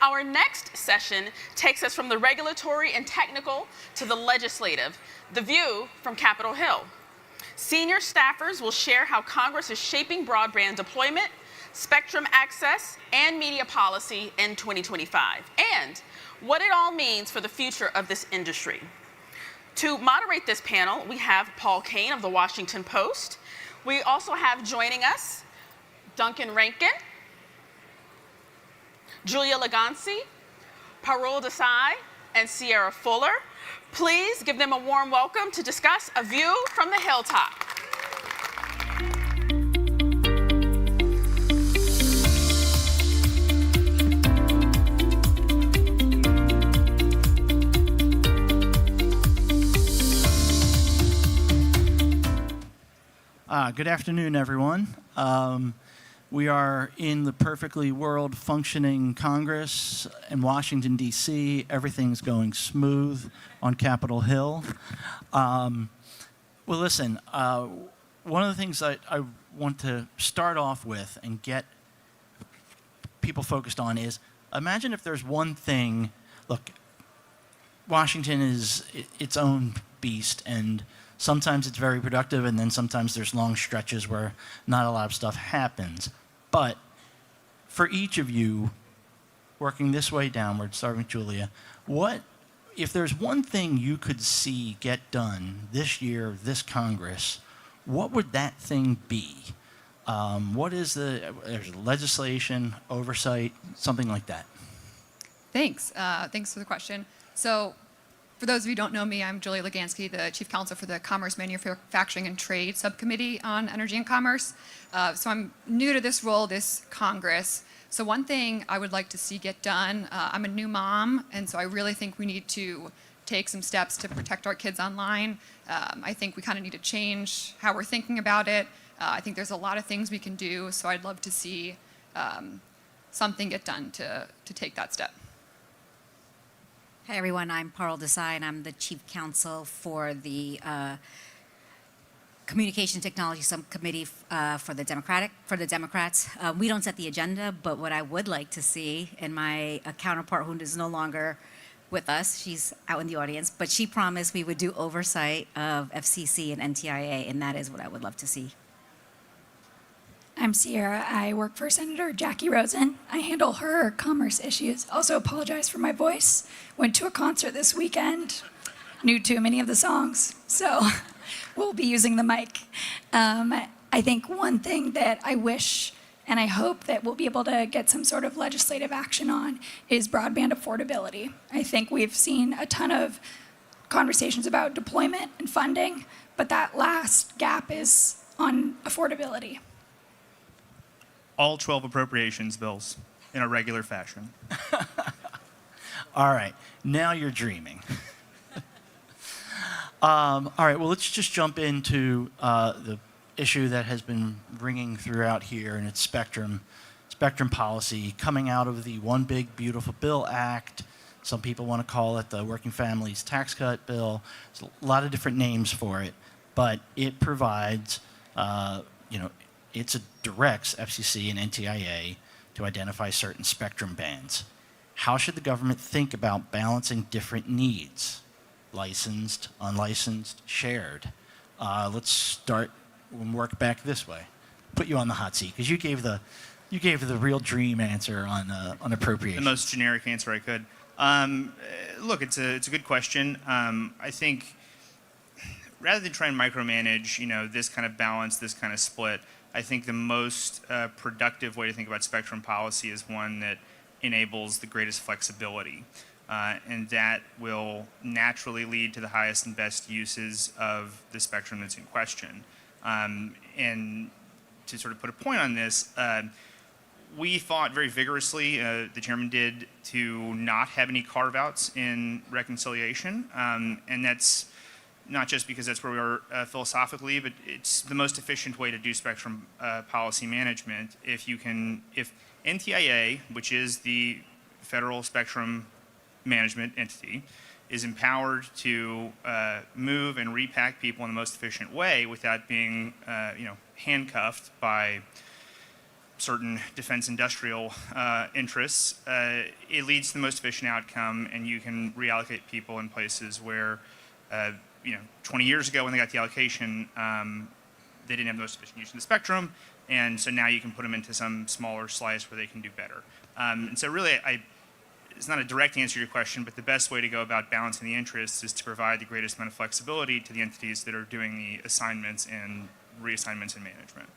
Our next session takes us from the regulatory and technical to the legislative, the view from Capitol Hill. Senior staffers will share how Congress is shaping broadband deployment, spectrum access, and media policy in 2025, and what it all means for the future of this industry. To moderate this panel, we have Paul Kane of the Washington Post. We also have joining us Duncan Rankin, Giulia Leganski, Parul Desai, and Sierra Fuller. Please give them a warm welcome to discuss a view from the hilltop. Good afternoon, everyone. We are in the perfectly world-functioning Congress in Washington, D.C. Everything's going smooth on Capitol Hill. Well, listen, one of the things I want to start off with and get people focused on is, imagine if there's one thing, look, Washington is its own beast, and sometimes it's very productive, and then sometimes there's long stretches where not a lot of stuff happens. But for each of you, working this way downward, starting with Giulia, if there's one thing you could see get done this year, this Congress, what would that thing be? There's legislation, oversight, something like that? Thanks. Thanks for the question. So, for those of you who don't know me, I'm Giulia Leganski, the Chief Counsel for the Commerce, Manufacturing, and Trade Subcommittee on Energy and Commerce. So I'm new to this role, this Congress. So one thing I would like to see get done, I'm a new mom, and so I really think we need to take some steps to protect our kids online. I think we kind of need to change how we're thinking about it. I think there's a lot of things we can do, so I'd love to see something get done to take that step. Hi everyone, I'm Parul Desai, and I'm the Chief Counsel for the Communication Technology Subcommittee for the Democrats. We don't set the agenda, but what I would like to see, and my counterpart who is no longer with us, she's out in the audience, but she promised we would do oversight of FCC and NCTA, and that is what I would love to see. I'm Sierra. I work for Senator Jacky Rosen. I handle her commerce issues. Also apologize for my voice. Went to a concert this weekend. Knew too many of the songs, so we'll be using the mic. I think one thing that I wish and I hope that we'll be able to get some sort of legislative action on is broadband affordability. I think we've seen a ton of conversations about deployment and funding, but that last gap is on affordability. All 12 appropriations bills in a regular fashion. All right, now you're dreaming. All right, well, let's just jump into the issue that has been ringing throughout here, and it's spectrum policy coming out of the One Big Beautiful Bill Act. Some people want to call it the Working Families Tax Cut Bill. There's a lot of different names for it, but it provides, it directs FCC and NTIA to identify certain spectrum bands. How should the government think about balancing different needs? Licensed, unlicensed, shared. Let's start and work back this way. Put you on the hot seat because you gave the real dream answer on appropriation. The most generic answer I could. Look, it's a good question. I think rather than try and micromanage, this kind of balance, this kind of split, I think the most productive way to think about spectrum policy is one that enables the greatest flexibility. And that will naturally lead to the highest and best uses of the spectrum that's in question. And to sort of put a point on this, we fought very vigorously, the chairman did, to not have any carve-outs in reconciliation. And that's not just because that's where we are philosophically, but it's the most efficient way to do spectrum policy management. If NTIA, which is the federal spectrum management entity, is empowered to move and repack people in the most efficient way without being handcuffed by certain defense industrial interests, it leads to the most efficient outcome, and you can reallocate people in places where, 20 years ago when they got the allocation, they didn't have the most efficient use of the spectrum, and so now you can put them into some smaller slice where they can do better. And so really, it's not a direct answer to your question, but the best way to go about balancing the interests is to provide the greatest amount of flexibility to the entities that are doing the assignments and reassignments and management.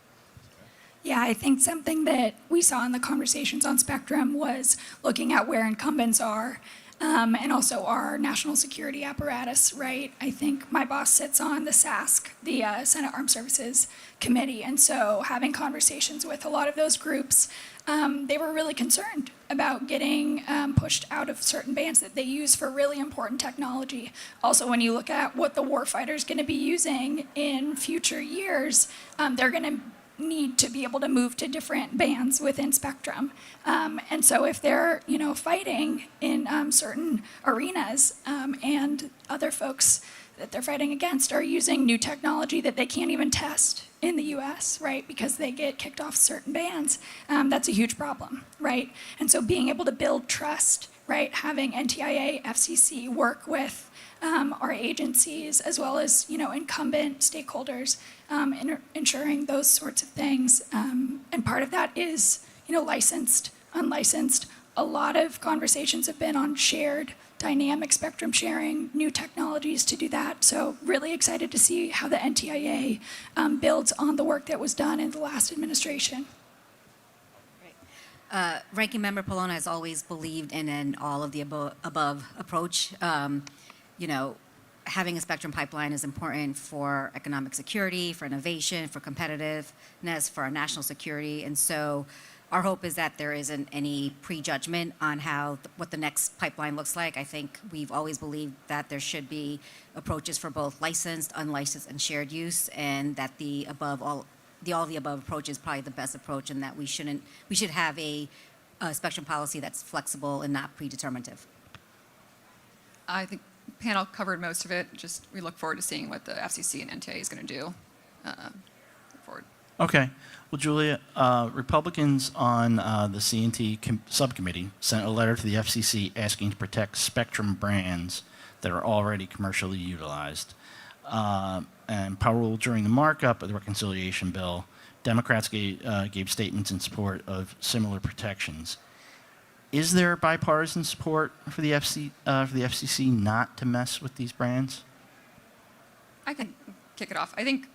Yeah, I think something that we saw in the conversations on spectrum was looking at where incumbents are, and also our national security apparatus, right? I think my boss sits on the SASC, the Senate Armed Services Committee, and so having conversations with a lot of those groups, they were really concerned about getting pushed out of certain bands that they use for really important technology. Also, when you look at what the warfighter is going to be using in future years, they're going to need to be able to move to different bands within spectrum. And so if they're, fighting in certain arenas and other folks that they're fighting against are using new technology that they can't even test in the US, right, because they get kicked off certain bands, that's a huge problem, right? And so being able to build trust, right, having NTIA, FCC work with our agencies as well as, incumbent stakeholders, ensuring those sorts of things. And part of that is, licensed, unlicensed. A lot of conversations have been on shared dynamic spectrum sharing, new technologies to do that. So really excited to see how the NTIA builds on the work that was done in the last administration. Ranking Member Polona has always believed in an all of the above approach. Having a spectrum pipeline is important for economic security, for innovation, for competitiveness, for our national security. And so our hope is that there isn't any prejudgment on what the next pipeline looks like. I think we've always believed that there should be approaches for both licensed, unlicensed, and shared use, and that the all of the above approach is probably the best approach, and that we should have a spectrum policy that's flexible and not predeterminative. I think the panel covered most of it. Just we look forward to seeing what the FCC and NTA is going to do. Look forward. Okay. Well, Giulia, Republicans on the C&T subcommittee sent a letter to the FCC asking to protect spectrum brands that are already commercially utilized. And Parul, during the markup of the reconciliation bill, Democrats gave statements in support of similar protections. Is there bipartisan support for the FCC not to mess with these brands? I can kick it off. I think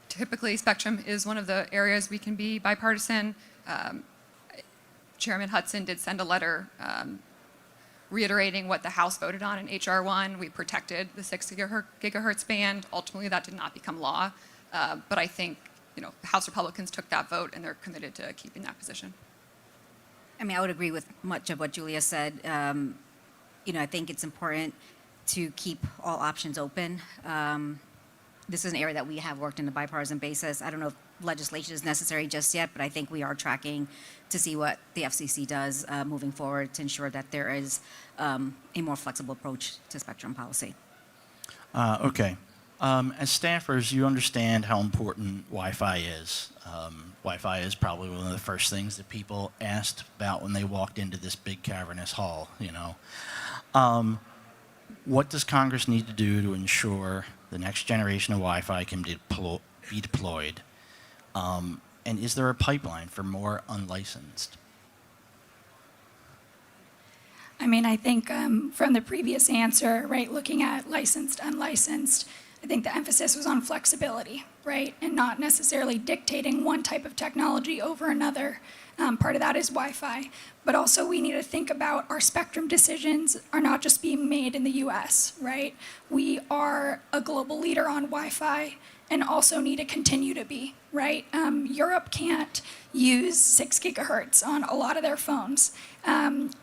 typically spectrum is one of the areas we can be bipartisan. Chairman Hudson did send a letter reiterating what the House voted on in H.R. 1. We protected the 6 gigahertz band. Ultimately, that did not become law. But I think House Republicans took that vote, and they're committed to keeping that position. I would agree with much of what Giulia said. I think it's important to keep all options open. This is an area that we have worked in a bipartisan basis. I don't know if legislation is necessary just yet, but I think we are tracking to see what the FCC does moving forward to ensure that there is a more flexible approach to spectrum policy. Okay. As staffers, you understand how important Wi-Fi is. Wi-Fi is probably one of the first things that people asked about when they walked into this big cavernous hall, What does Congress need to do to ensure the next generation of Wi-Fi can be deployed? And is there a pipeline for more unlicensed? I think from the previous answer, right, looking at licensed, unlicensed, I think the emphasis was on flexibility, right, and not necessarily dictating one type of technology over another. Part of that is Wi-Fi, but also we need to think about our spectrum decisions are not just being made in the US, right? We are a global leader on Wi-Fi and also need to continue to be, right? Europe can't use 6 gigahertz on a lot of their phones,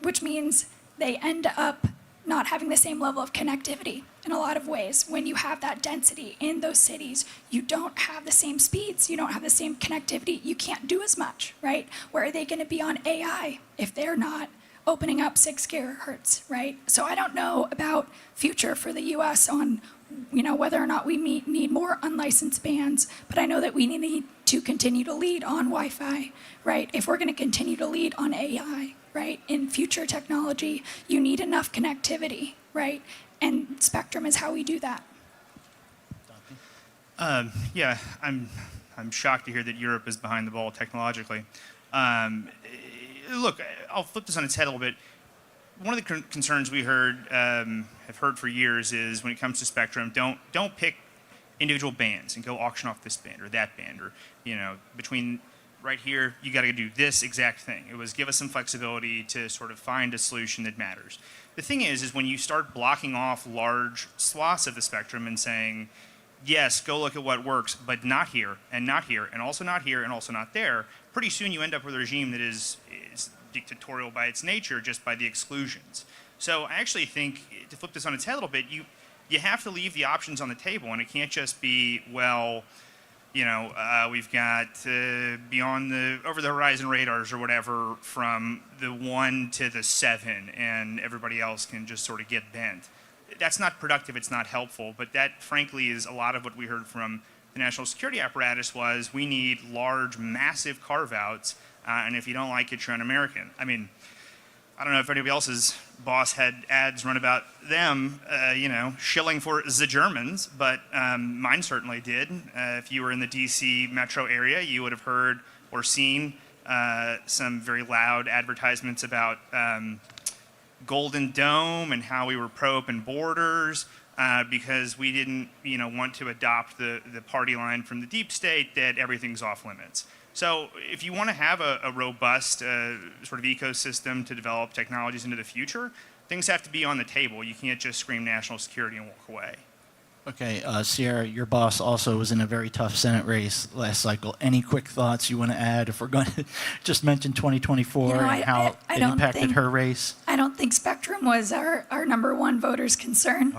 which means they end up not having the same level of connectivity in a lot of ways. When you have that density in those cities, you don't have the same speeds, you don't have the same connectivity, you can't do as much, right? Where are they going to be on AI if they're not opening up 6 gigahertz, right? So I don't know about future for the US on whether or not we need more unlicensed bands, but I know that we need to continue to lead on Wi-Fi, right? If we're going to continue to lead on AI, right, in future technology, you need enough connectivity, right? And spectrum is how we do that. Yeah, I'm shocked to hear that Europe is behind the ball technologically. Look, I'll flip this on its head a little bit. One of the concerns we have heard for years is when it comes to spectrum, don't pick individual bands and go auction off this band or that band, or between right here you got to do this exact thing. It was give us some flexibility to sort of find a solution that matters. The thing is when you start blocking off large swaths of the spectrum and saying, yes, go look at what works, but not here, and also not here, and also not there, pretty soon you end up with a regime that is dictatorial by its nature, just by the exclusions. So I actually think, to flip this on its head a little bit, you have to leave the options on the table, and it can't just be, well, we've got beyond the over-the-horizon radars or whatever from the 1 to the 7, and everybody else can just sort of get bent. That's not productive, it's not helpful, but that frankly is a lot of what we heard from the national security apparatus was we need large, massive carve-outs, and if you don't like it, you're un-American. I mean, I don't know if anybody else's boss had ads run about them, shilling for the Germans, but mine certainly did. If you were in the DC metro area, you would have heard or seen some very loud advertisements about Golden Dome and how we were pro-open borders because we didn't, want to adopt the party line from the deep state that everything's off limits. So if you want to have a robust sort of ecosystem to develop technologies into the future, things have to be on the table. You can't just scream national security and walk away. Okay, Sierra, your boss also was in a very tough Senate race last cycle. Any quick thoughts you want to add if we're going to just mention 2024 and how it impacted her race? I don't think spectrum was our number one voter's concern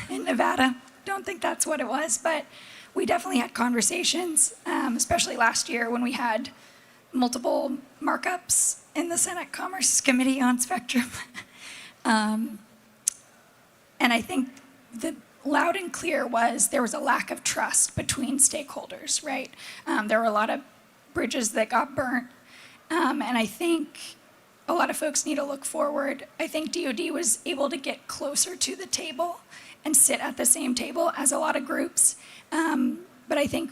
in Nevada. Don't think that's what it was, but we definitely had conversations, especially last year when we had multiple markups in the Senate Commerce Committee on spectrum. And I think the loud and clear was there was a lack of trust between stakeholders, right? There were a lot of bridges that got burnt. And I think a lot of folks need to look forward. I think DoD was able to get closer to the table and sit at the same table as a lot of groups. But I think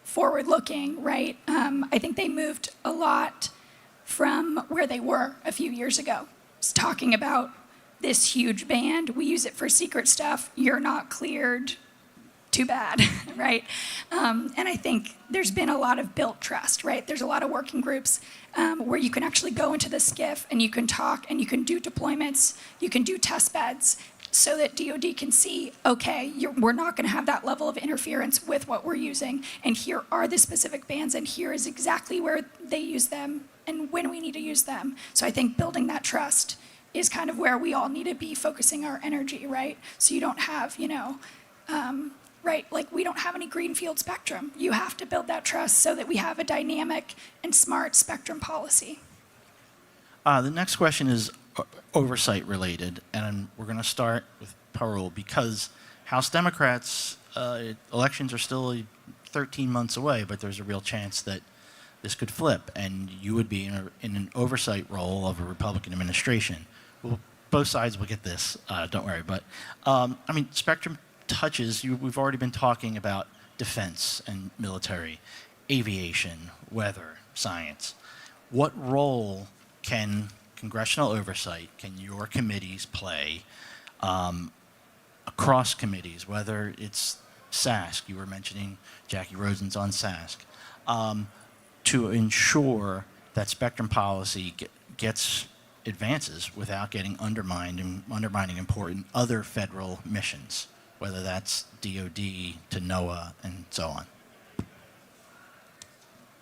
forward-looking, right, I think they moved a lot from where they were a few years ago. Just talking about this huge band, we use it for secret stuff, you're not cleared, too bad, right? And I think there's been a lot of built trust, right? There's a lot of working groups where you can actually go into the SCIF and you can talk and you can do deployments, you can do test beds, so that DoD can see, okay, we're not going to have that level of interference with what we're using, and here are the specific bands, and here is exactly where they use them and when we need to use them. So I think building that trust is kind of where we all need to be focusing our energy, right? So you don't have, right, like we don't have any greenfield spectrum. You have to build that trust so that we have a dynamic and smart spectrum policy. The next question is oversight related, and we're going to start with Parul because House Democrats, elections are still 13 months away, but there's a real chance that this could flip, and you would be in an oversight role of a Republican administration. Well, both sides will get this, don't worry. But, spectrum touches, we've already been talking about defense and military, aviation, weather, science. What role can congressional oversight, can your committees play across committees, whether it's SASC, you were mentioning Jacky Rosen's on SASC, to ensure that spectrum policy gets advances without getting undermined and undermining important other federal missions, whether that's DoD to NOAA and so on?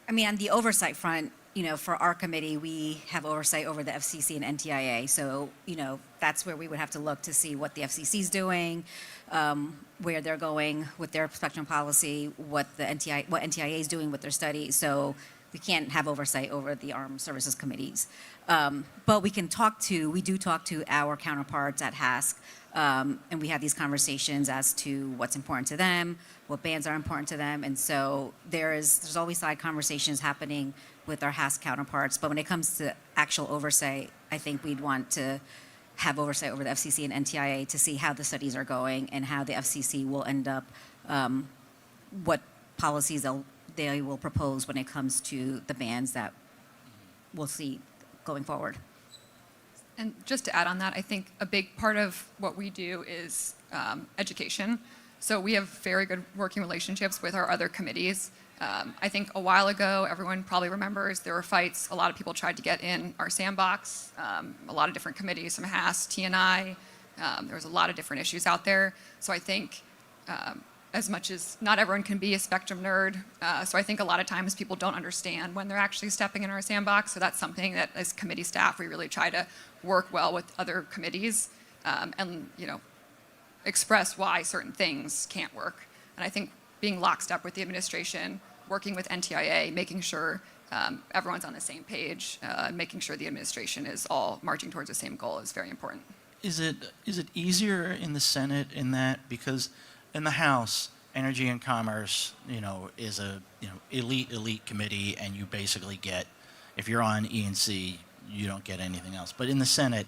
I mean, on the oversight front, for our committee, we have oversight over the FCC and NTIA. So, that's where we would have to look to see what the FCC is doing, where they're going with their spectrum policy, what NTIA is doing with their study. So we can't have oversight over the armed services committees. But we do talk to our counterparts at HASC, and we have these conversations as to what's important to them, what bans are important to them, and so there's always side conversations happening with our HASC counterparts. But when it comes to actual oversight, I think we'd want to have oversight over the FCC and NTIA to see how the studies are going and how the FCC will end up, what policies they will propose when it comes to the bans that we'll see going forward. And just to add on that, I think a big part of what we do is education. So we have very good working relationships with our other committees. I think a while ago, everyone probably remembers there were fights. A lot of people tried to get in our sandbox. A lot of different committees, from HASC, TNI. There was a lot of different issues out there. So I think as much as not everyone can be a spectrum nerd, so I think a lot of times people don't understand when they're actually stepping in our sandbox. So that's something that as committee staff, we really try to work well with other committees and, express why certain things can't work. And I think being lockstep with the administration, working with NTIA, making sure everyone's on the same page, making sure the administration is all marching towards the same goal is very important. Is it easier in the Senate in that, because in the House, Energy and Commerce, is a elite committee, and you basically get, if you're on E&C, you don't get anything else. But in the Senate,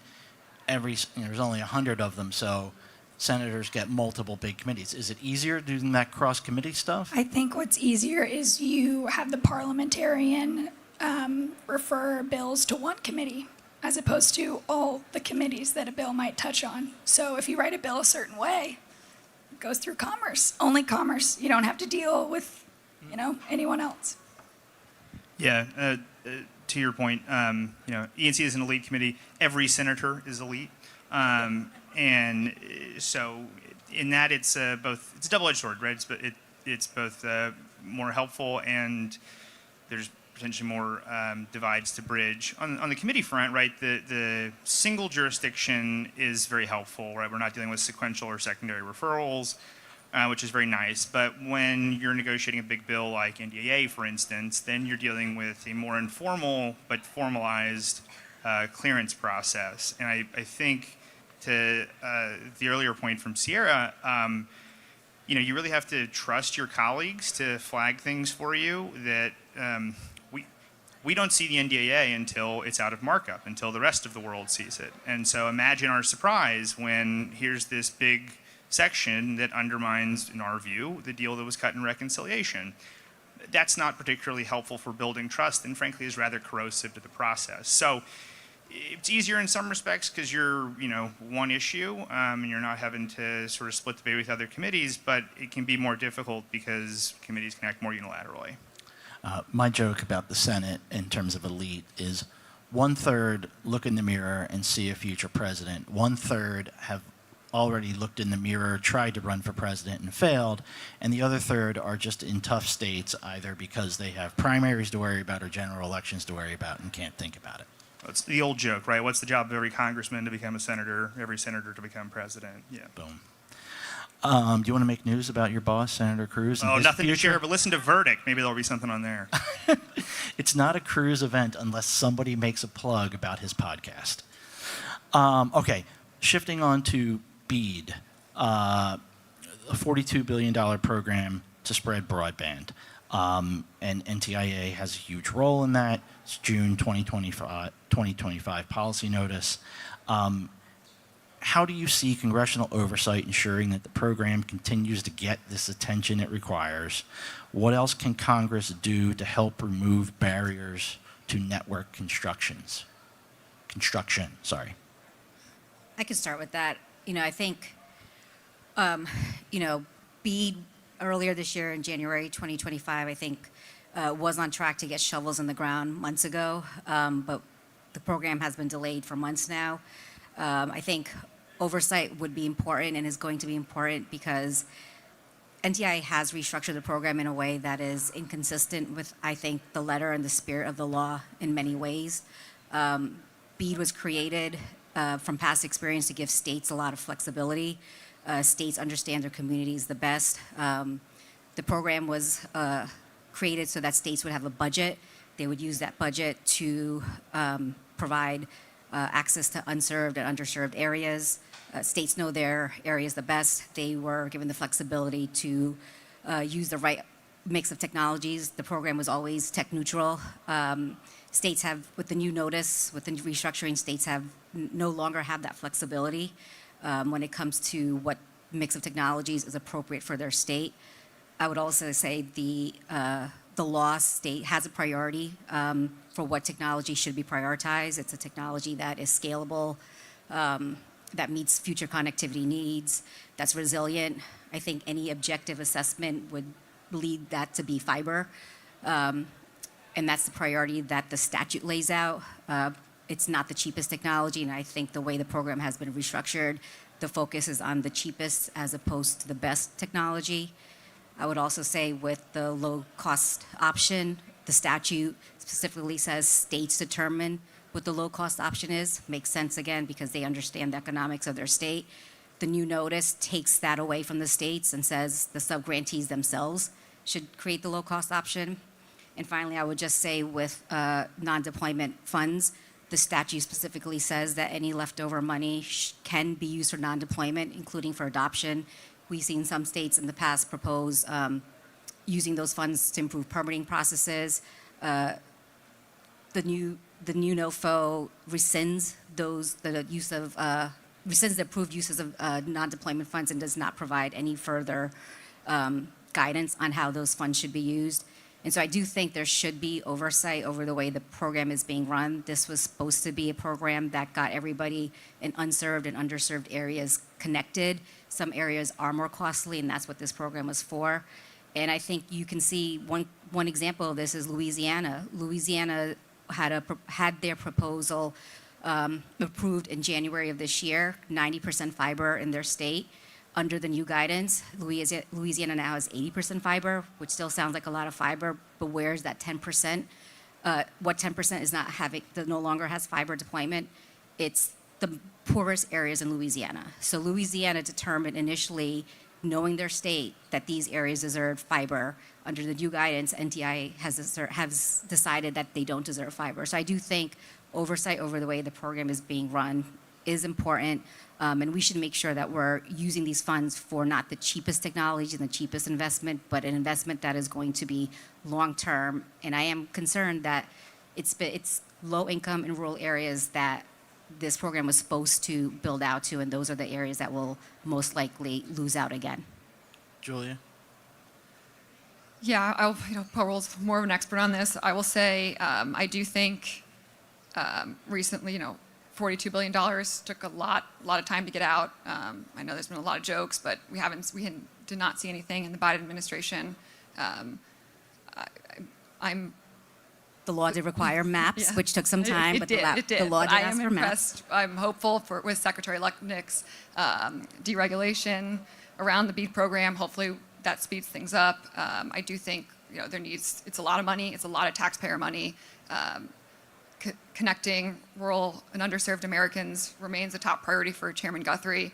there's only 100 of them, so senators get multiple big committees. Is it easier doing that cross-committee stuff? I think what's easier is you have the parliamentarian refer bills to one committee as opposed to all the committees that a bill might touch on. So if you write a bill a certain way, it goes through Commerce, only Commerce. You don't have to deal with, anyone else. Yeah, to your point, ENC is an elite committee. Every senator is elite. And so in that, it's a double-edged sword, right? It's both more helpful, and there's potentially more divides to bridge. On the committee front, right, the single jurisdiction is very helpful, right? We're not dealing with sequential or secondary referrals, which is very nice. But when you're negotiating a big bill like NDAA, for instance, then you're dealing with a more informal but formalized clearance process. And I think, to the earlier point from Sierra, you really have to trust your colleagues to flag things for you that we don't see the NDAA until it's out of markup, until the rest of the world sees it. And so imagine our surprise when here's this big section that undermines, in our view, the deal that was cut in reconciliation. That's not particularly helpful for building trust, and frankly is rather corrosive to the process. So it's easier in some respects because you're, one issue, and you're not having to sort of split the baby with other committees, but it can be more difficult because committees can act more unilaterally. My joke about the Senate in terms of elite is 1/3 look in the mirror and see a future president. 1/3 have already looked in the mirror, tried to run for president and failed, and the other third are just in tough states, either because they have primaries to worry about or general elections to worry about and can't think about it. It's the old joke, right? What's the job of every congressman to become a senator, every senator to become president? Yeah. Boom. Do you want to make news about your boss, Senator Cruz? Oh, nothing to share, but listen to Verdict. Maybe there'll be something on there. It's not a Cruz event unless somebody makes a plug about his podcast. Okay, shifting on to BEAD, a $42 billion program to spread broadband. And NTIA has a huge role in that. It's June 2025 policy notice. How do you see congressional oversight ensuring that the program continues to get this attention it requires? What else can Congress do to help remove barriers to network construction? I can start with that. I think, BEAD earlier this year in January 2025, I think, was on track to get shovels in the ground months ago, but the program has been delayed for months now. I think oversight would be important and is going to be important because NTI has restructured the program in a way that is inconsistent with, I think, the letter and the spirit of the law in many ways. BEAD was created from past experience to give states a lot of flexibility. States understand their communities the best. The program was created so that states would have a budget They would use that budget to provide access to unserved and underserved areas. States know their areas the best. They were given the flexibility to use the right mix of technologies. The program was always tech neutral. States have, with the new notice, with the restructuring, states have no longer have that flexibility when it comes to what mix of technologies is appropriate for their state. I would also say the law state has a priority for what technology should be prioritized. It's a technology that is scalable, that meets future connectivity needs, that's resilient. I think any objective assessment would lead that to be fiber. And that's the priority that the statute lays out. It's not the cheapest technology, and I think the way the program has been restructured, the focus is on the cheapest as opposed to the best technology. I would also say with the low-cost option, the statute specifically says states determine what the low-cost option is. Makes sense, again, because they understand the economics of their state. The new notice takes that away from the states and says the sub-grantees themselves should create the low-cost option. And finally, I would just say with non-deployment funds, the statute specifically says that any leftover money can be used for non-deployment, including for adoption. We've seen some states in the past propose using those funds to improve permitting processes. The new NOFO rescinds rescinds the approved uses of non-deployment funds and does not provide any further guidance on how those funds should be used. And so I do think there should be oversight over the way the program is being run. This was supposed to be a program that got everybody in unserved and underserved areas connected. Some areas are more costly, and that's what this program was for. And I think you can see one example of this is Louisiana. Louisiana had their proposal approved in January of this year, 90% fiber in their state. Under the new guidance, Louisiana now has 80% fiber, which still sounds like a lot of fiber, but where's that 10%? What 10% is not having, that no longer has fiber deployment? It's the poorest areas in Louisiana. So Louisiana determined initially, knowing their state, that these areas deserve fiber. Under the new guidance, NCTA has decided that they don't deserve fiber. So I do think oversight over the way the program is being run is important. And we should make sure that we're using these funds for not the cheapest technology and the cheapest investment, but an investment that is going to be long-term. And I am concerned that it's low-income and rural areas that this program was supposed to build out to, and those are the areas that will most likely lose out again. Julia? Yeah, Parul's more of an expert on this. I will say I do think recently, $42 billion took a lot of time to get out. I know there's been a lot of jokes, but we did not see anything in the Biden administration. The law did require maps, Yeah. which took some time, but it did. the law did I ask am for maps. impressed. I'm hopeful with Secretary Lutnick's deregulation around the BEAD program. Hopefully that speeds things up. I do think it's a lot of money. It's a lot of taxpayer money. Connecting rural and underserved Americans remains a top priority for Chairman Guthrie.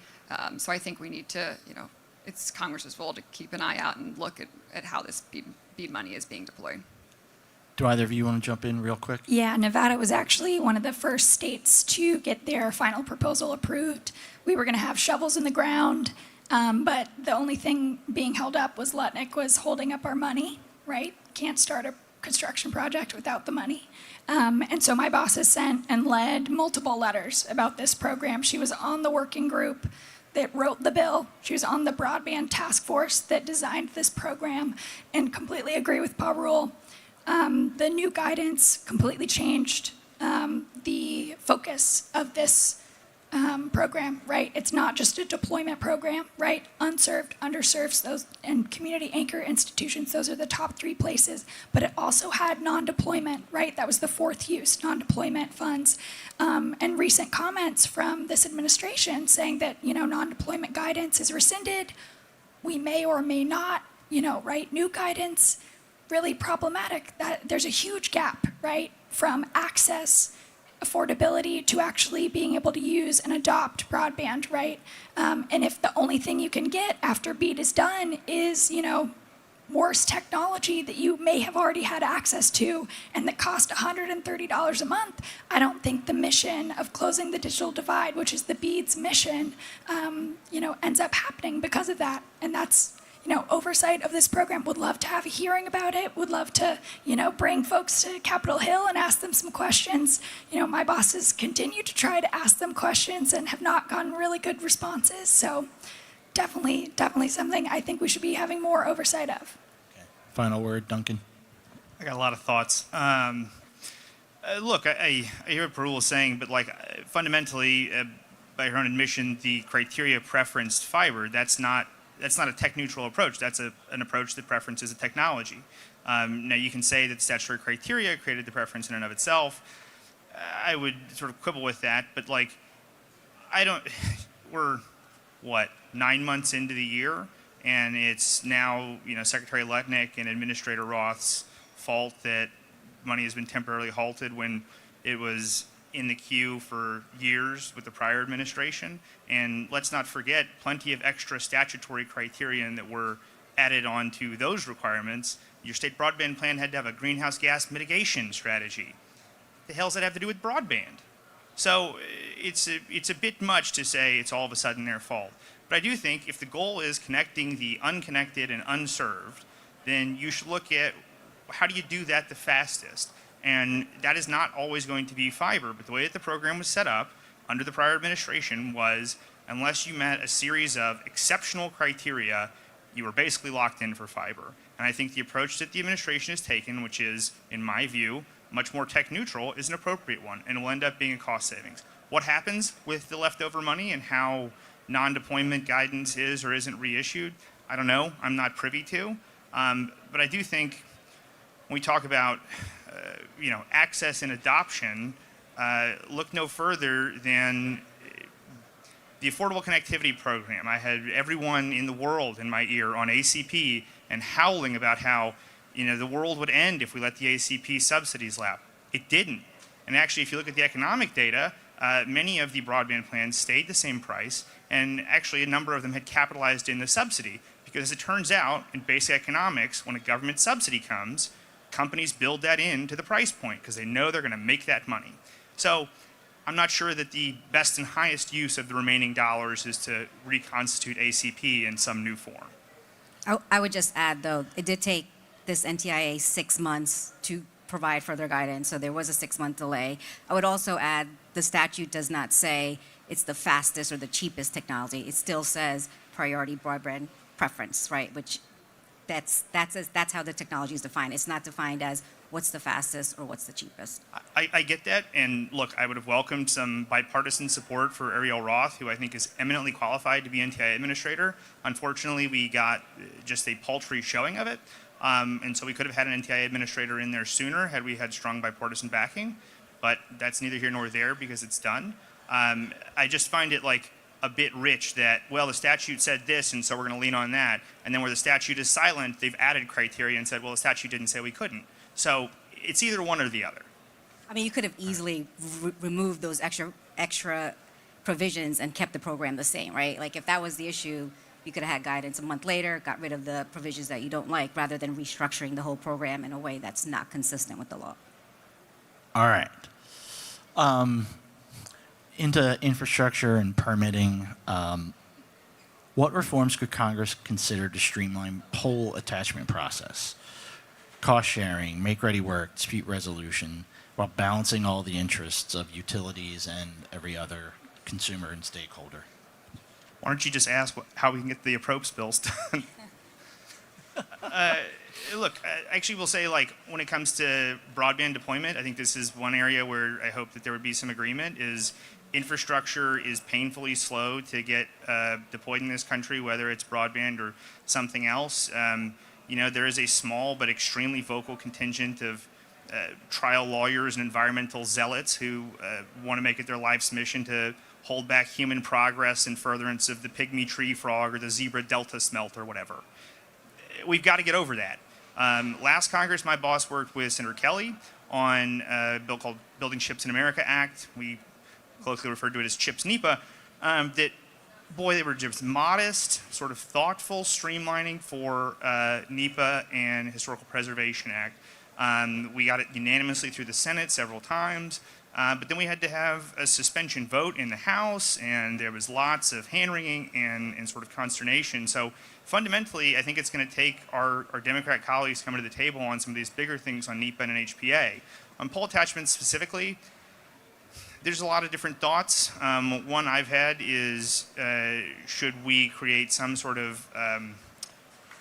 So I think we need to, it's Congress's role to keep an eye out and look at how this BEAD money is being deployed. Do either of you want to jump in real quick? Yeah, Nevada was actually one of the first states to get their final proposal approved. We were going to have shovels in the ground, but the only thing being held up was Lutnick was holding up our money, right? Can't start a construction project without the money. And so my boss has sent and led multiple letters about this program. She was on the working group that wrote the bill. She was on the broadband task force that designed this program, and completely agree with Parul. The new guidance completely changed the focus of this program, right? It's not just a deployment program, right? Unserved, underserved, those, and community anchor institutions, those are the top 3 places. But it also had non-deployment, right? That was the 4th use, non-deployment funds. And recent comments from this administration saying that, non-deployment guidance is rescinded. We may or may not, right? New guidance, really problematic. That there's a huge gap, right? From access, affordability to actually being able to use and adopt broadband, right? And if the only thing you can get after BEAD is done is, worse technology that you may have already had access to and that cost $130 a month, I don't think the mission of closing the digital divide, which is the BEAD's mission, ends up happening because of that. And that's, oversight of this program. Would love to have a hearing about it. Would love to, bring folks to Capitol Hill and ask them some questions. My bosses continue to try to ask them questions and have not gotten really good responses. So definitely something I think we should be having more oversight of. Okay. Final word, Duncan. I got a lot of thoughts. Look, I hear what Parul is saying, but fundamentally, by her own admission, the criteria preferenced fiber. That's not a tech-neutral approach. That's an approach that preferences a technology. Now, you can say that statutory criteria created the preference in and of itself. I would sort of quibble with that, but we're, 9 months into the year, and it's now, Secretary Letnick and Administrator Roth's fault that money has been temporarily halted when it was in the queue for years with the prior administration. And let's not forget, plenty of extra statutory criterion that were added on to those requirements. Your state broadband plan had to have a greenhouse gas mitigation strategy. The hell does that have to do with broadband? So it's a bit much to say it's all of a sudden their fault. But I do think if the goal is connecting the unconnected and unserved, then you should look at how do you do that the fastest? And that is not always going to be fiber, but the way that the program was set up under the prior administration was unless you met a series of exceptional criteria, you were basically locked in for fiber. And I think the approach that the administration has taken, which is, in my view, much more tech neutral, is an appropriate one, and will end up being a cost savings. What happens with the leftover money and how non-deployment guidance is or isn't reissued, I don't know. I'm not privy to. But I do think when we talk about access and adoption, look no further than the Affordable Connectivity Program. I had everyone in the world in my ear on ACP and howling about how the world would end if we let the ACP subsidies lapse. It didn't. And actually, if you look at the economic data, many of the broadband plans stayed the same price, and actually a number of them had capitalized in the subsidy. Because as it turns out, in basic economics, when a government subsidy comes, companies build that into the price point because they know they're going to make that money. So I'm not sure that the best and highest use of the remaining dollars is to reconstitute ACP in some new form. I would just add, though, it did take this NTIA 6 months to provide further guidance, so there was a 6-month delay. I would also add the statute does not say it's the fastest or the cheapest technology. It still says priority broadband preference, right? Which that's how the technology is defined. It's not defined as what's the fastest or what's the cheapest. I get that, and look, I would have welcomed some bipartisan support for Ariel Roth, who I think is eminently qualified to be NTIA administrator. Unfortunately, we got just a paltry showing of it, and so we could have had an NTIA administrator in there sooner had we had strong bipartisan backing, but that's neither here nor there because it's done. I just find it a bit rich that, well, the statute said this, and so we're going to lean on that. And then where the statute is silent, they've added criteria and said, well, the statute didn't say we couldn't. So it's either one or the other. I mean, you could have easily removed those extra provisions and kept the program the same, right? If that was the issue, you could have had guidance a month later, got rid of the provisions that you don't like, rather than restructuring the whole program in a way that's not consistent with the law. All right. Into infrastructure and permitting, what reforms could Congress consider to streamline pole attachment process, cost sharing, make-ready work, dispute resolution, while balancing all the interests of utilities and every other consumer and stakeholder? Why don't you just ask how we can get the approps bills done? Look, actually, we'll say, when it comes to broadband deployment, I think this is one area where I hope that there would be some agreement, is infrastructure is painfully slow to get deployed in this country, whether it's broadband or something else. There is a small but extremely vocal contingent of trial lawyers and environmental zealots who want to make it their life's mission to hold back human progress in furtherance of the pygmy tree frog or the zebra delta smelt or whatever. We've got to get over that. Last Congress, my boss worked with Senator Kelly on a bill called Building Chips in America Act. We colloquially referred to it as CHIPS NEPA, that boy, they were just modest, sort of thoughtful streamlining for NEPA and Historical Preservation Act. We got it unanimously through the Senate several times, but then we had to have a suspension vote in the House, and there was lots of hand-wringing and sort of consternation. So fundamentally, I think it's going to take our Democrat colleagues coming to the table on some of these bigger things on NEPA and HPA. On poll attachments specifically, there's a lot of different thoughts. One I've had is, should we create some sort of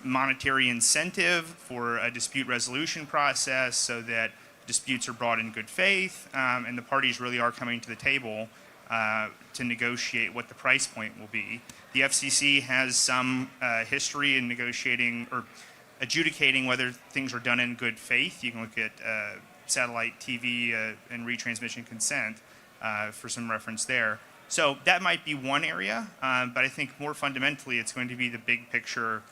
monetary incentive for a dispute resolution process so that disputes are brought in good faith, and the parties really are coming to the table to negotiate what the price point will be. The FCC has some history in negotiating or adjudicating whether things are done in good faith. You can look at satellite TV and retransmission consent for some reference there. So that might be one area, but I think more fundamentally it's going to be the big picture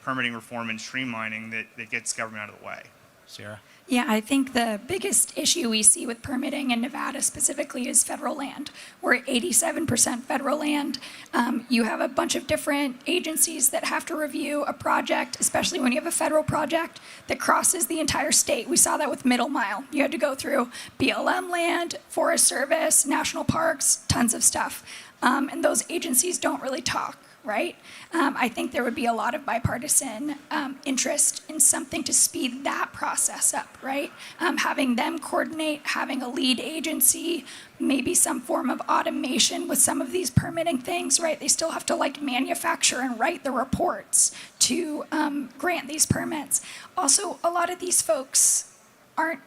permitting reform and streamlining that gets government out of the way. Sarah? Yeah, I think the biggest issue we see with permitting in Nevada specifically is federal land. We're at 87% federal land. You have a bunch of different agencies that have to review a project, especially when you have a federal project that crosses the entire state. We saw that with Middle Mile. You had to go through BLM land, Forest Service, national parks, tons of stuff. And those agencies don't really talk, right? I think there would be a lot of bipartisan interest in something to speed that process up, right? Having them coordinate, having a lead agency, maybe some form of automation with some of these permitting things, right? They still have to like manufacture and write the reports to grant these permits. Also, a lot of these folks aren't,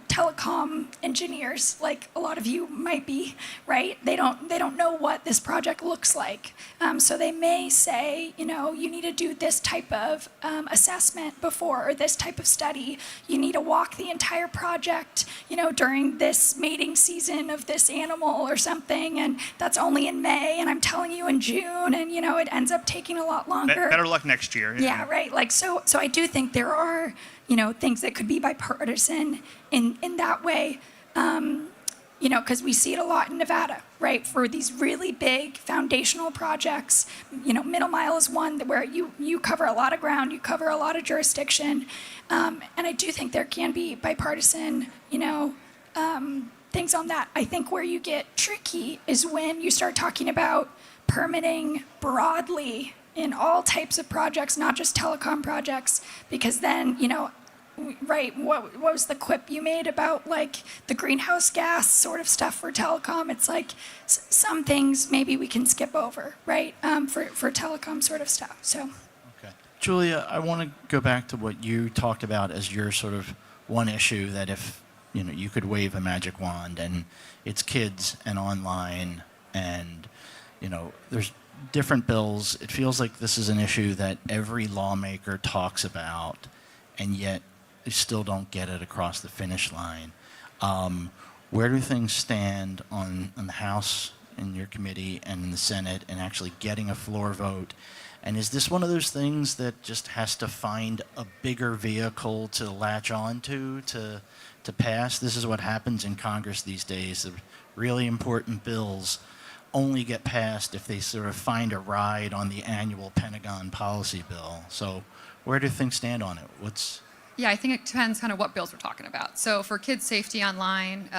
telecom engineers like a lot of you might be, right? They don't know what this project looks like. So they may say, you need to do this type of assessment before, or this type of study. You need to walk the entire project, during this mating season of this animal or something, and that's only in May, and I'm telling you in June, and it ends up taking a lot longer. Better luck next year. Yeah, right. So I do think there are, things that could be bipartisan in that way, because we see it a lot in Nevada, right? For these really big foundational projects, Middle Mile is one where you cover a lot of ground, you cover a lot of jurisdiction, and I do think there can be bipartisan, things on that. I think where you get tricky is when you start talking about permitting broadly in all types of projects, not just telecom projects, because then, right, what was the quip you made about like the greenhouse gas sort of stuff for telecom? It's like some things maybe we can skip over, right, for telecom sort of stuff, so. Okay. Giulia, I want to go back to what you talked about as your sort of one issue that if, you could wave a magic wand and it's kids and online and, there's different bills. It feels like this is an issue that every lawmaker talks about, and yet they still don't get it across the finish line. Where do things stand on the House in your committee and in the Senate and actually getting a floor vote? And is this one of those things that just has to find a bigger vehicle to latch on to pass? This is what happens in Congress these days. The really important bills only get passed if they sort of find a ride on the annual Pentagon policy bill. So where do things stand on it? Yeah, I think it depends kind of what bills we're talking about. So for kids' safety online,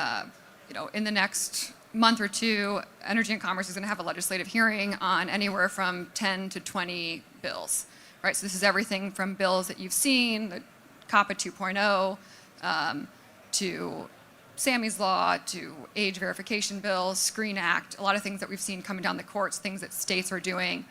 in the next month or two, Energy and Commerce is going to have a legislative hearing on anywhere from 10 to 20 bills, right? So this is everything from bills that you've seen, the COPPA 2.0, to Sammy's Law, to age verification bills, Screen Act, a lot of things that we've seen coming down the courts, things that states are doing.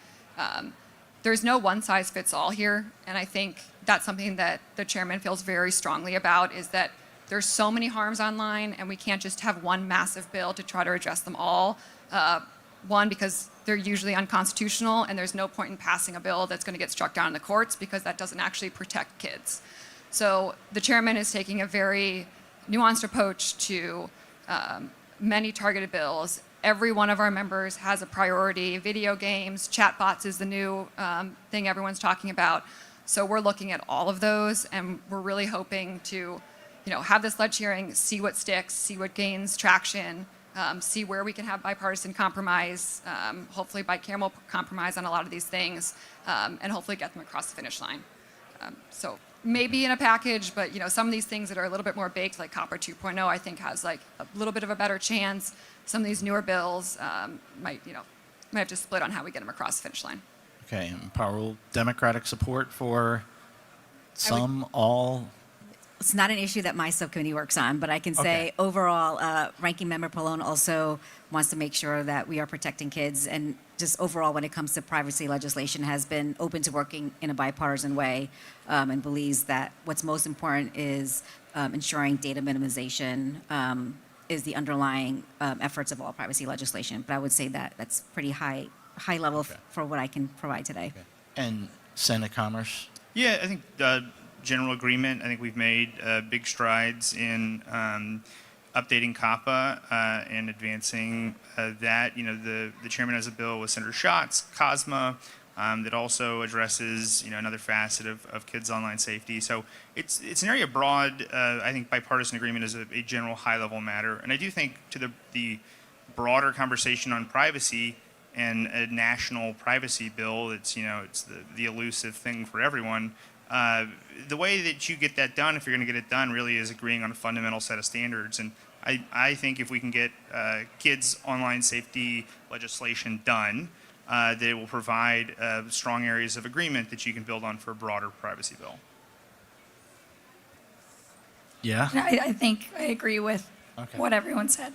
There's no one size fits all here, and I think that's something that the chairman feels very strongly about, is that there's so many harms online, and we can't just have one massive bill to try to address them all. One, because they're usually unconstitutional, and there's no point in passing a bill that's going to get struck down in the courts because that doesn't actually protect kids. So the chairman is taking a very nuanced approach to many targeted bills. Every one of our members has a priority. Video games, chatbots is the new thing everyone's talking about. So we're looking at all of those, and we're really hoping to, have this ledge hearing, see what sticks, see what gains traction, see where we can have bipartisan compromise, hopefully bicameral compromise on a lot of these things, and hopefully get them across the finish line. So maybe in a package, but some of these things that are a little bit more baked, like Copper 2.0, I think has like a little bit of a better chance. Some of these newer bills might have to split on how we get them across the finish line. Okay, and Parul, Democratic support for some, all? It's not an issue that my subcommittee works on, but I can say overall, Ranking Member Pallone also wants to make sure that we are protecting kids, and just overall when it comes to privacy legislation has been open to working in a bipartisan way, and believes that what's most important is ensuring data minimization is the underlying efforts of all privacy legislation. But I would say that that's pretty high level for what I can provide today. Okay. And Senate Commerce? Yeah, I think general agreement. I think we've made big strides in updating COPPA and advancing that. The chairman has a bill with Senator Schatz, COSMA, that also addresses another facet of kids' online safety. So it's an area broad. I think bipartisan agreement is a general high-level matter, and I do think to the broader conversation on privacy and a national privacy bill. It's the elusive thing for everyone. The way that you get that done, if you're going to get it done, really is agreeing on a fundamental set of standards. And I think if we can get kids' online safety legislation done, that it will provide strong areas of agreement that you can build on for a broader privacy bill. Yeah? I think I agree with what everyone said.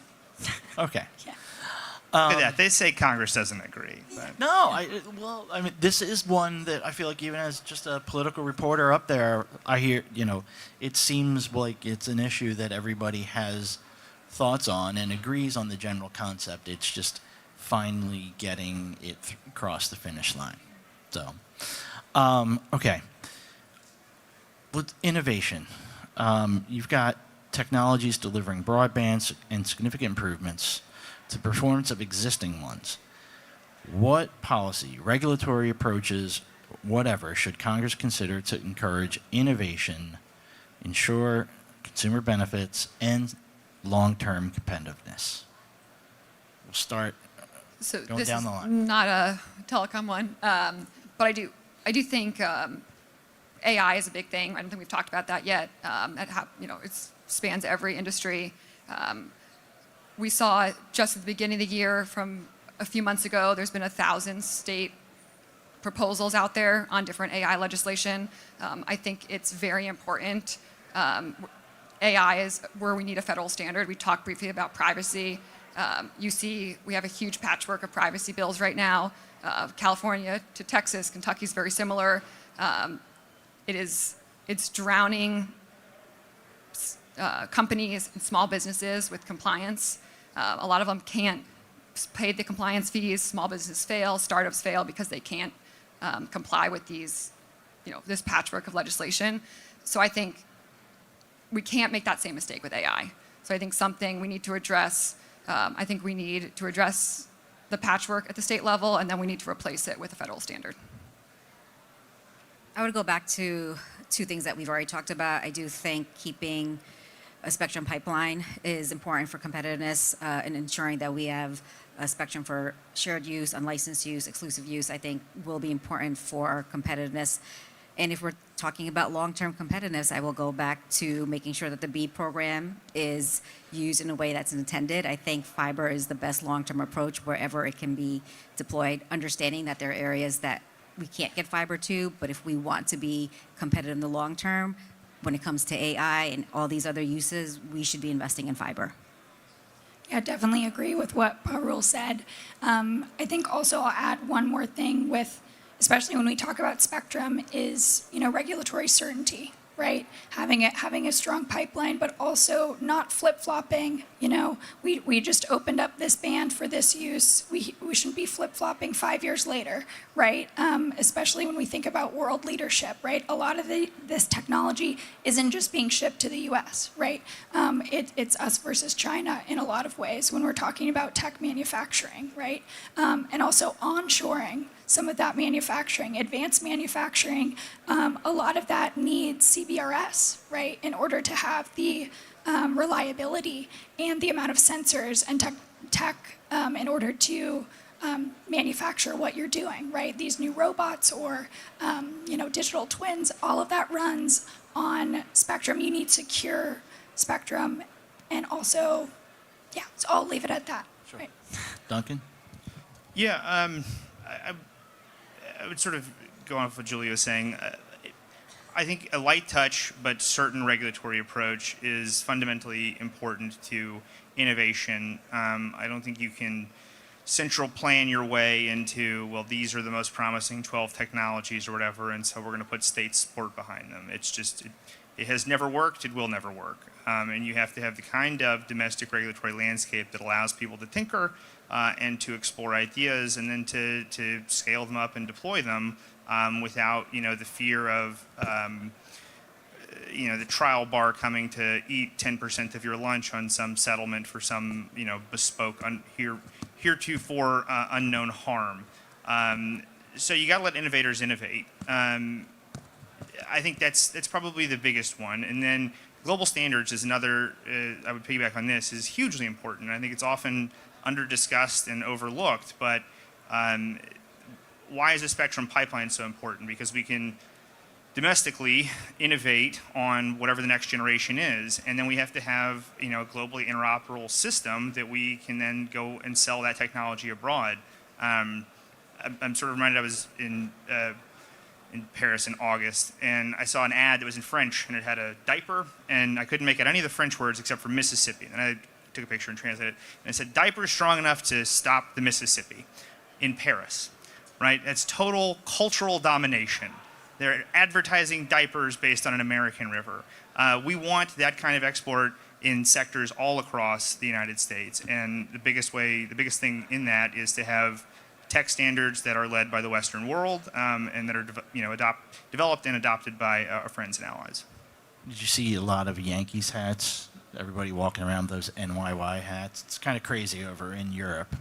Okay. Yeah. Look at that. They say Congress doesn't agree. But. No, this is one that I feel like even as just a political reporter up there, I hear, it seems like it's an issue that everybody has thoughts on and agrees on the general concept. It's just finally getting it across the finish line. So, okay. With innovation, you've got technologies delivering broadband and significant improvements to performance of existing ones. What policy, regulatory approaches, whatever, should Congress consider to encourage innovation, ensure consumer benefits, and long-term competitiveness? We'll start going down the line. So this is not a telecom one, but I do think AI is a big thing. I don't think we've talked about that yet. It spans every industry. We saw just at the beginning of the year from a few months ago, there's been 1,000 state proposals out there on different AI legislation. I think it's very important. AI is where we need a federal standard. We talked briefly about privacy. You see we have a huge patchwork of privacy bills right now. California to Texas, Kentucky's very similar. It's drowning companies and small businesses with compliance. A lot of them can't pay the compliance fees. Small businesses fail, startups fail because they can't comply with this patchwork of legislation. So I think we can't make that same mistake with AI. So I think something we need to address. I think we need to address the patchwork at the state level, and then we need to replace it with a federal standard. I would go back to two things that we've already talked about. I do think keeping a spectrum pipeline is important for competitiveness and ensuring that we have a spectrum for shared use, unlicensed use, exclusive use, I think will be important for competitiveness. And if we're talking about long-term competitiveness, I will go back to making sure that the BEAD program is used in a way that's intended. I think fiber is the best long-term approach wherever it can be deployed, understanding that there are areas that we can't get fiber to, but if we want to be competitive in the long term, when it comes to AI and all these other uses, we should be investing in fiber. Yeah, definitely agree with what Parul said. I think also I'll add one more thing with, especially when we talk about spectrum, is regulatory certainty, right? Having a strong pipeline, but also not flip-flopping. We just opened up this band for this use. We shouldn't be flip-flopping 5 years later, right? Especially when we think about world leadership, right? A lot of this technology isn't just being shipped to the U.S., right? It's us versus China in a lot of ways when we're talking about tech manufacturing, right? And also onshoring some of that manufacturing, advanced manufacturing. A lot of that needs CBRS, right, in order to have the reliability and the amount of sensors and tech in order to manufacture what you're doing, right? These new robots or, digital twins, all of that runs on Spectrum. You need secure Spectrum. And also, yeah, so I'll leave it at that. Sure. Right. Duncan? Yeah, I would sort of go off what Giulia was saying. I think a light touch but certain regulatory approach is fundamentally important to innovation. I don't think you can central plan your way into, well, these are the most promising 12 technologies or whatever, and so we're going to put state support behind them. It's just, it has never worked, it will never work. And you have to have the kind of domestic regulatory landscape that allows people to tinker and to explore ideas and then to scale them up and deploy them without, the fear of, the trial bar coming to eat 10% of your lunch on some settlement for some, bespoke, heretofore unknown harm. So you got to let innovators innovate. I think that's probably the biggest one. And then global standards is another, I would piggyback on this, is hugely important. I think it's often under-discussed and overlooked, but why is the Spectrum pipeline so important? Because we can domestically innovate on whatever the next generation is, and then we have to have a globally interoperable system that we can then go and sell that technology abroad. I'm sort of reminded I was in Paris in August, and I saw an ad that was in French, and it had a diaper, and I couldn't make out any of the French words except for Mississippi. And I took a picture and translated it, and it said, "Diaper strong enough to stop the Mississippi," in Paris, right? That's total cultural domination. They're advertising diapers based on an American river. We want that kind of export in sectors all across the United States, and the biggest thing in that is to have tech standards that are led by the Western world and that are developed and adopted by our friends and allies. Did you see a lot of Yankees hats? Everybody walking around with those NYY hats. It's kind of crazy over in Europe.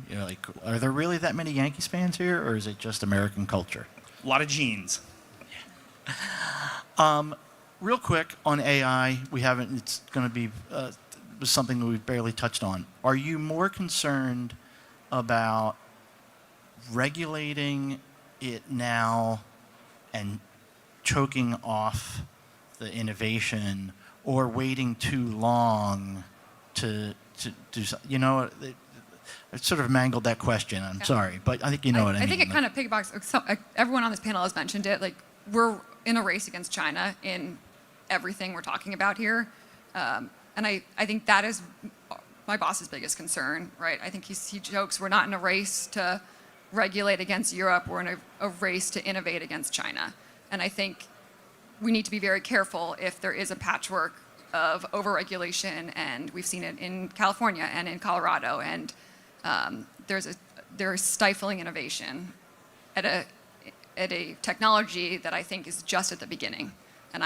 Are there really that many Yankees fans here, or is it just American culture? A lot of jeans. Real quick on AI, it's going to be something that we've barely touched on. Are you more concerned about regulating it now and choking off the innovation, or waiting too long to do something? I sort of mangled that question. I'm sorry, but I think you know what I mean. I think it kind of piggybacks. Everyone on this panel has mentioned it. We're in a race against China in everything we're talking about here. And I think that is my boss's biggest concern, right? I think he jokes we're not in a race to regulate against Europe, we're in a race to innovate against China. And I think we need to be very careful if there is a patchwork of overregulation, and we've seen it in California and in Colorado, and there's stifling innovation at a technology that I think is just at the beginning. And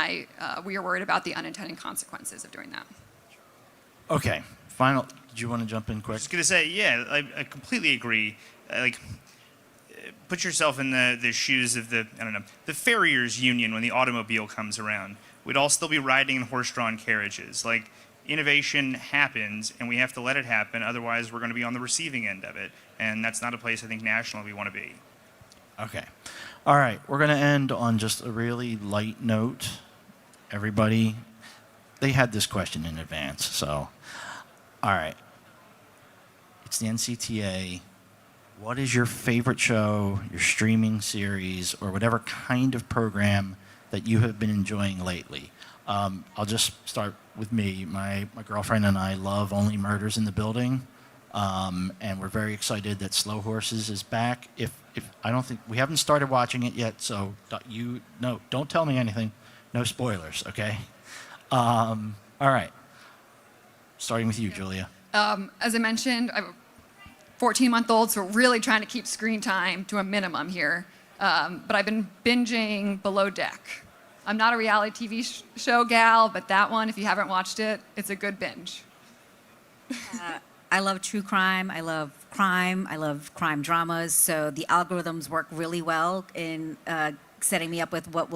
we are worried about the unintended consequences of doing that. Okay, final. Did you want to jump in quick? I was going to say, yeah, I completely agree. Put yourself in the shoes of the farriers union when the automobile comes around. We'd all still be riding in horse-drawn carriages. Innovation happens, and we have to let it happen. Otherwise, we're going to be on the receiving end of it. And that's not a place I think nationally we want to be. Okay. All right, we're going to end on just a really light note. Everybody, they had this question in advance, so. All right. It's the NCTA. What is your favorite show, your streaming series, or whatever kind of program that you have been enjoying lately? I'll just start with me. My girlfriend and I love Only Murders in the Building, and we're very excited that Slow Horses is back. If I don't think we haven't started watching it yet, so don't tell me anything. No spoilers, okay? All right. Starting with you, Giulia. As I mentioned, I'm a 14-month-old, so really trying to keep screen time to a minimum here. But I've been binging Below Deck. I'm not a reality TV show gal, but that one, if you haven't watched it, it's a good binge. I love true crime. I love crime dramas. So the algorithms work really well in setting me up with what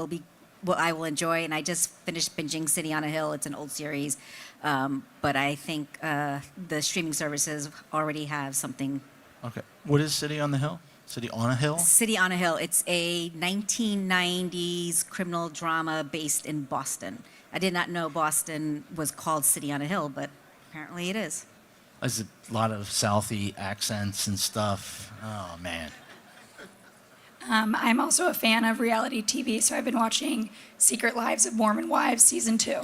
I will enjoy. And I just finished binging City on a Hill. It's an old series. But I think the streaming services already have something. Okay. What is City on the Hill? City on a Hill? City on a Hill. It's a 1990s criminal drama based in Boston. I did not know Boston was called City on a Hill, but apparently it is. There's a lot of Southie accents and stuff. Oh, man. I'm also a fan of reality TV, so I've been watching Secret Lives of Mormon Wives Season 2.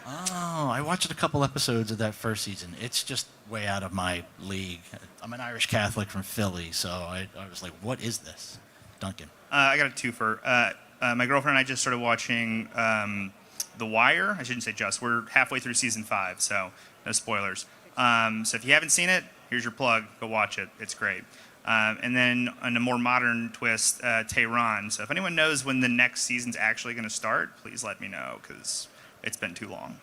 Oh, I watched a couple episodes of that first season. It's just way out of my league. I'm an Irish Catholic from Philly, so I was like, what is this? Duncan. I got a twofer. My girlfriend and I just started watching The Wire. I shouldn't say just. We're halfway through season 5, so no spoilers. So if you haven't seen it, here's your plug. Go watch it. It's great. And then on a more modern twist, Tehran. So if anyone knows when the next season's actually going to start, please let me know, because it's been too long.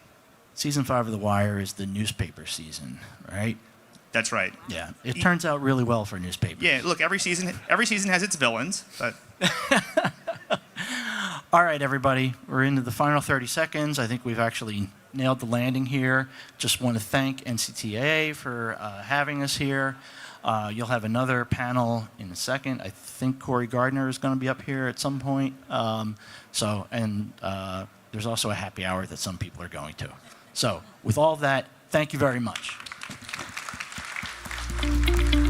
Season 5 of The Wire is the newspaper season, right? That's right. Yeah. It turns out really well for newspapers. Yeah, look, every season has its villains, but All right, everybody. We're into the final 30 seconds. I think we've actually nailed the landing here. Just want to thank NCTA for having us here. You'll have another panel in a second. I think Corey Gardner is going to be up here at some point. There's also a happy hour that some people are going to. So with all that, thank you very much.